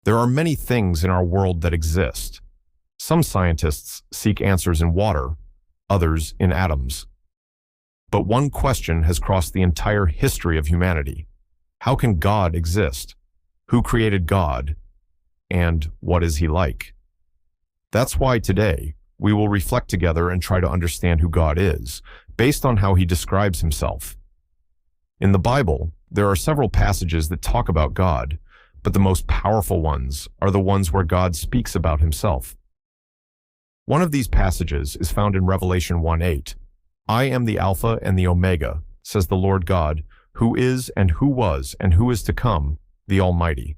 There are many things in our world that exist. Some scientists seek answers in water, others in atoms. But one question has crossed the entire history of humanity. How can God exist? Who created God? And what is he like? That's why today we will reflect together and try to understand who God is, based on how he describes himself. In the Bible, there are several passages that talk about God, but the most powerful ones are the ones where God speaks about himself. One of these passages is found in Revelation 1:8. I am the Alpha and the Omega, says the Lord God, who is and who was and who is to come, the Almighty.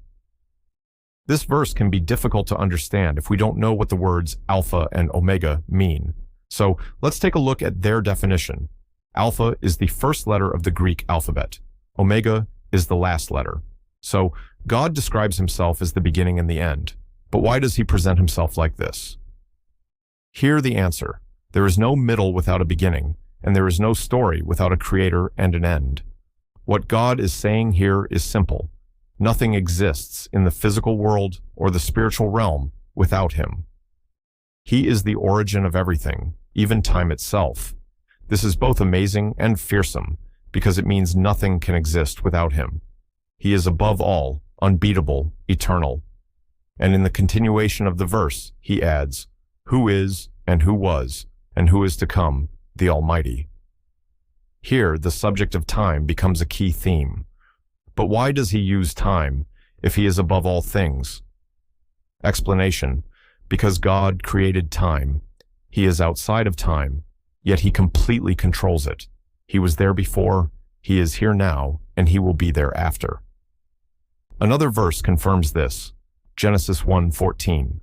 This verse can be difficult to understand if we don't know what the words Alpha and Omega mean. So let's take a look at their definition. Alpha is the first letter of the Greek alphabet. Omega is the last letter. So God describes himself as the beginning and the end. But why does he present himself like this? Hear the answer. There is no middle without a beginning, and there is no story without a creator and an end. What God is saying here is simple. Nothing exists in the physical world or the spiritual realm without him. He is the origin of everything, even time itself. This is both amazing and fearsome, because it means nothing can exist without him. He is above all, unbeatable, eternal. And in the continuation of the verse, he adds, who is, and who was, and who is to come, the Almighty. Here, the subject of time becomes a key theme. But why does he use time if he is above all things? Explanation: because God created time. He is outside of time, yet he completely controls it. He was there before, he is here now, and he will be there after. Another verse confirms this, Genesis 1:14.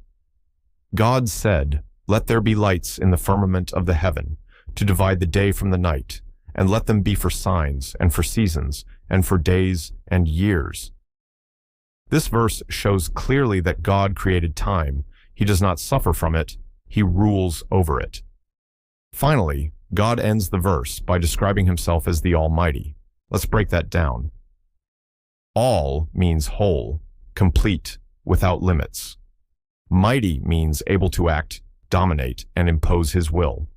God said, let there be lights in the firmament of the heaven, to divide the day from the night, and let them be for signs, and for seasons, and for days and years. This verse shows clearly that God created time. He does not suffer from it, he rules over it. Finally, God ends the verse by describing himself as the Almighty. Let's break that down. All means whole, complete, without limits. Mighty means able to act, dominate, and impose his will.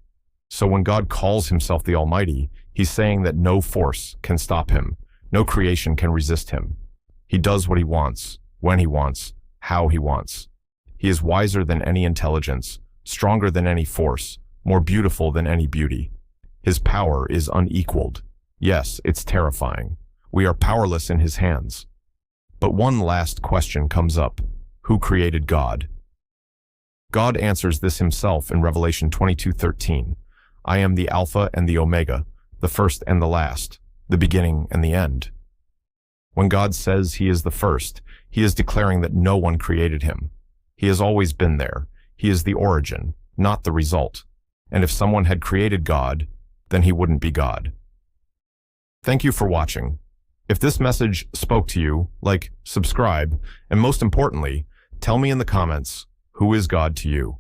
So when God calls himself the Almighty, he's saying that no force can stop him. No creation can resist him. He does what he wants, when he wants, how he wants. He is wiser than any intelligence, stronger than any force, more beautiful than any beauty. His power is unequaled. Yes, it's terrifying. We are powerless in his hands. But one last question comes up. Who created God? God answers this himself in Revelation 22:13. I am the Alpha and the Omega, the first and the last, the beginning and the end. When God says he is the first, he is declaring that no one created him. He has always been there. He is the origin, not the result. And if someone had created God, then he wouldn't be God. Thank you for watching. If this message spoke to you, like, subscribe, and most importantly, tell me in the comments, who is God to you?